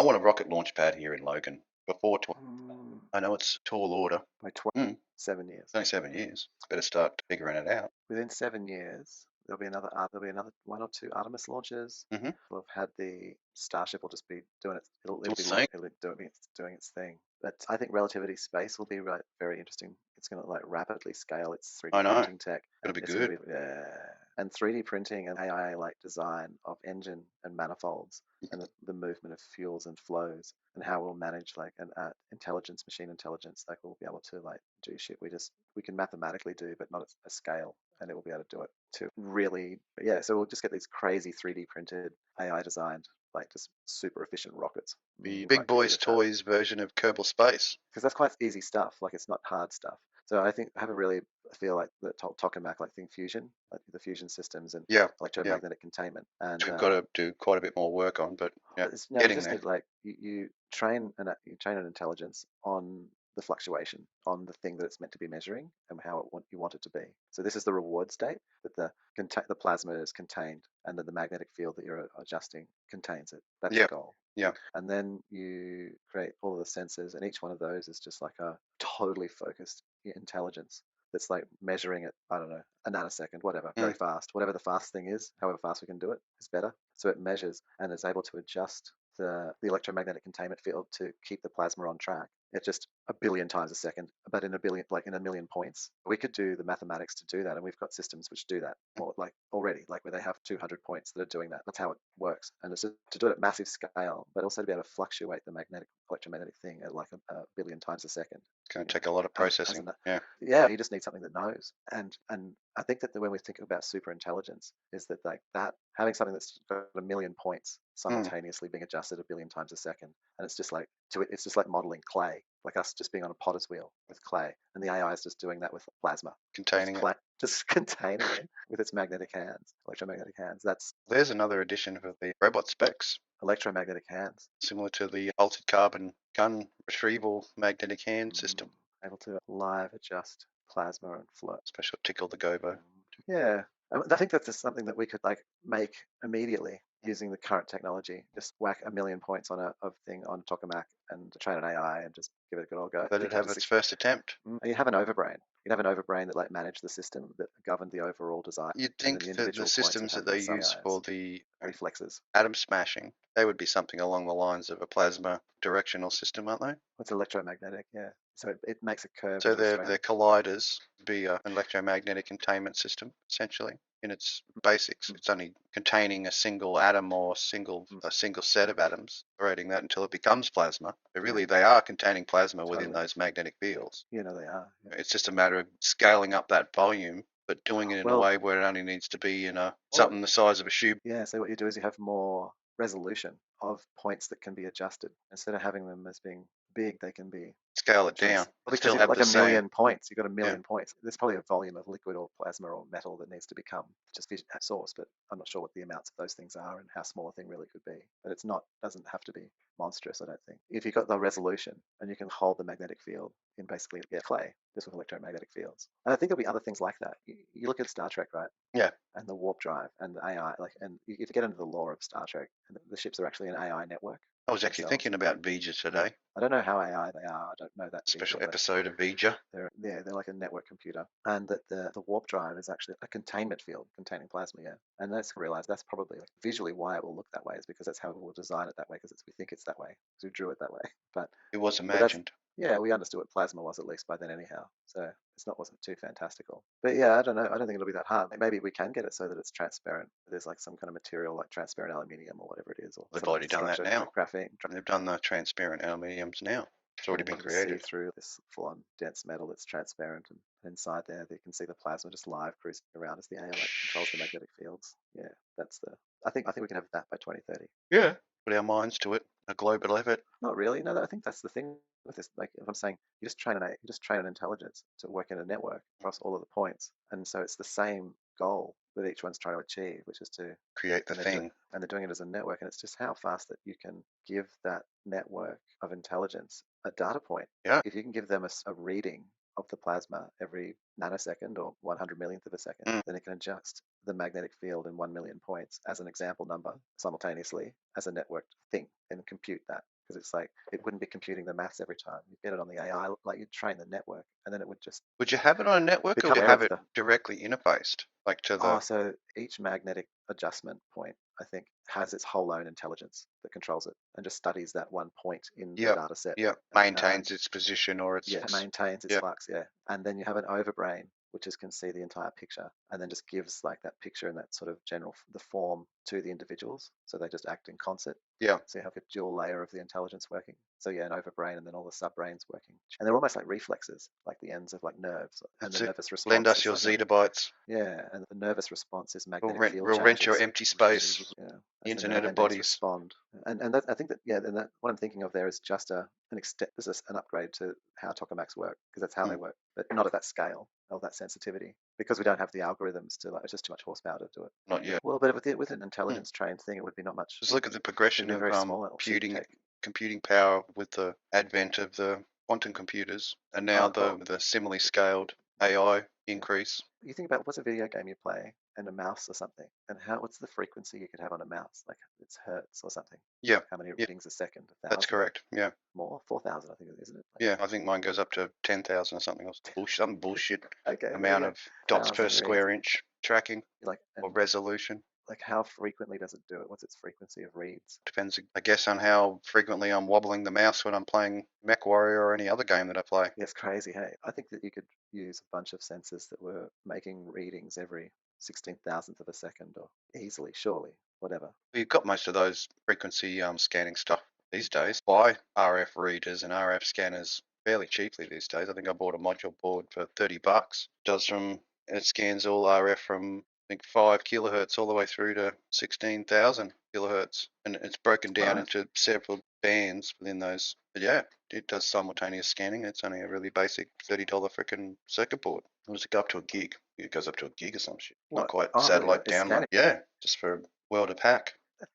I want a rocket launch pad here in Logan before. Mm, I know it's a tall order. by Mm, 7 years. only 7 years. Better start figuring it out. Within 7 years, there'll be another one or two Artemis launches. Mm-hmm. We'll have had the Starship will just be doing it. Still saying. It'll be doing its thing. But I think relativity space will be very interesting. It's going to like rapidly scale its 3D I know. printing tech, Gonna and be it's going good. to be and 3D printing and AI like design of engine and manifolds and the movement of fuels and flows and how we'll manage like an intelligence, machine intelligence. Like we'll be able to like do shit we can mathematically do, but not at a scale, and it will be able to do it to really, yeah. So we'll just get these crazy 3D printed AI designed, like just super efficient rockets. The We big might give boys' it a shot toys version of Kerbal Space. because that's quite easy stuff. Like it's not hard stuff. So I think I have a really feel like the tokamak like thing fusion, like the fusion systems and Yeah, yeah. electromagnetic containment, and Which we've got to do quite a bit more work on, but yeah, but no, you getting just there. need like you train an intelligence on the fluctuation, on the thing that it's meant to be measuring and how you want it to be. So this is the reward state that the plasma is contained, and then the magnetic field that you're adjusting contains it. That's the Yeah, goal. yeah. And then you create all of the sensors, and each one of those is just like a totally focused intelligence that's like measuring it, I don't know, a nanosecond, whatever, Mm. very fast. Whatever the fast thing is, however fast we can do it is better. So it measures and is able to adjust the electromagnetic containment field to keep the plasma on track. It's just a billion times a second, but in a billion, like in a million points. We could do the mathematics to do that, and we've got systems which do that, more like already, like where they have 200 points that are doing that. That's how it works, and it's just to do it at massive scale, but also to be able to fluctuate the electromagnetic thing at like a billion times a second. It's going to You know, take a lot of as processing. an, Yeah. yeah, you just need something that knows. And I think that when we think about super intelligence, is that like that having something that's got a million points Mm. simultaneously being adjusted a billion times a second, and it's just like it's just like modeling clay, like us just being on a potter's wheel with clay, and the AI is just doing that with plasma, Containing it. just containing it with its magnetic hands, electromagnetic hands. That's There's another addition of the robot specs, electromagnetic hands. similar to the altered carbon gun retrieval magnetic hand Mm, system. able to live adjust plasma and flow. Special tickle the gobo. Yeah, I think that's just something that we could like make immediately using the current technology. Just whack a million points on a thing on tokamak and train an AI and just give it a good old go. I Let it think you have just its first attempt. you'd have an overbrain. You'd have an overbrain that like managed the system that governed the overall design, You'd and then think the that the individual points would systems have that they some use for AIs, the reflexes. atom smashing, they would be something along the lines of a plasma directional system, aren't they? It's electromagnetic, yeah. So it makes a curve So in the the straight. the colliders be an electromagnetic containment system, essentially. In its basics, it's only containing a single atom or a single set of atoms, operating that until it becomes plasma. But Yeah, really, they are containing plasma within totally. those magnetic fields. You know they are. Yeah. It's just a matter of scaling up that volume, but doing it in a Well, way where it only needs to be in a well, something the size of a shoe. yeah, so what you do is you have more resolution of points that can be adjusted. Instead of having them as being big, they can be Scale it actually, down, well, but because still you've got have like the a same. million points. You've got a Yeah, million points. There's probably a volume of liquid or plasma or metal that needs to become just at source, but I'm not sure what the amounts of those things are and how small a thing really could be. But it's not, doesn't have to be monstrous, I don't think. If you've got the resolution and you can hold the magnetic field in basically clay, just with electromagnetic fields. And I think there'll be other things like that. You look at Star Trek, right? yeah. And the warp drive and the AI, like, and if you get into the lore of Star Trek, and the ships are actually an AI network I was actually themselves. thinking about Vija today. I don't know how AI they are. I don't know that Special detail, but episode of Vija. they're like a network computer, and that the warp drive is actually a containment field containing plasma. Yeah, and that's realized that's probably like visually why it will look that way is because that's how we will design it that way because we think it's that way because we drew it that way. But It was but that's imagined. yeah, we understood what plasma was at least by then anyhow. So wasn't too fantastical. But yeah, I don't know. I don't think it'll be that hard. Maybe we can get it so that it's transparent. There's like some kind of material like transparent aluminium or whatever it is, or They've some other already done that structure now. like graphene. They've done the transparent aluminiums now. It's And already then you been can just see created. through this full-on dense metal that's transparent, and inside there, you can see the plasma just live cruising around as the AI like controls the magnetic fields. Yeah, that's the. I think we can have that by 2030. Yeah. Put our minds to it. A global effort. Not really. No, I think that's the thing with this. Like, if I'm saying you just train an intelligence to work in a network across all of the points, and so it's the same goal that each one's trying to achieve, which is to, Create the thing. and they're doing it as a network, and it's just how fast that you can give that network of intelligence a data point. Yeah. If you can give them a reading of the plasma every nanosecond or 100 millionth of a second, Mm. then it can adjust the magnetic field in 1 million points as an example number simultaneously as a networked thing and compute that. Because it's like it wouldn't be computing the maths every time. You get it on the AI, like you'd train the network, and then it would just Would you have it on a network, or would become you aware have of it the. directly interfaced, like to the? So each magnetic adjustment point, I think, has its whole own intelligence that controls it and just studies that one point in the Yep, data set. yep. And Maintains its position or its. yeah, maintains its Yeah, flux, yeah. And then you have an overbrain, which is can see the entire picture and then just gives like that picture and that sort of general the form to the individuals. So they just act in concert. yeah. So you have a dual layer of the intelligence working. So yeah, an overbrain and then all the subbrains working. And they're almost like reflexes, like the ends of like nerves. And the That's it. nervous Lend response us is your like a zettabytes. yeah, and the nervous response is We'll magnetic rent. field We'll rent your changes. empty space. Yeah, The as the Internet of mandates Bodies. respond, and that, I think that yeah, and that what I'm thinking of there is just an extent, this is an upgrade to how tokamaks work because that's how they Mm. work, but not at that scale of that sensitivity because we don't have the algorithms to like it's just too much horsepower to do it. Not yet. Well, but with an Mm. intelligence trained thing, it would be not much. Just look at the It'd progression be of very small. Cheap computing tech. computing power with the advent of the quantum computers, and now Oh, the similarly scaled AI yeah. increase. You think about what's a video game you play and a mouse or something, and what's the frequency you could have on a mouse? Like it's hertz or something. Yeah, How many yeah, readings a second? A that's thousand? correct. Yeah, More? 4,000, I think, isn't it? yeah. I think mine goes up to 10,000 or something else. Bullshit, some bullshit Like, okay, there you amount go. of dots per 1,000 reads. square inch tracking Like, or and resolution. like, how frequently does it do it? What's its frequency of reads? Depends, I guess, on how frequently I'm wobbling the mouse when I'm playing MechWarrior or any other game that I play. Yeah, it's crazy, hey. I think that you could use a bunch of sensors that were making readings every 16,000th of a second, or easily, surely, whatever. You've got most of those frequency scanning stuff these days. Buy RF readers and RF scanners fairly cheaply these days. I think I bought a module board for $30. It scans all RF from I think 5 kilohertz all the way through to 16,000 kilohertz, and it's broken down Right. into several bands within those. But yeah, it does simultaneous scanning. It's only a really basic $30 freaking circuit board. Or does it go up to a gig? It goes up to a gig or some shit. Not What? quite Oh, really? satellite It's download. scanning. Yeah, just for a world of pack.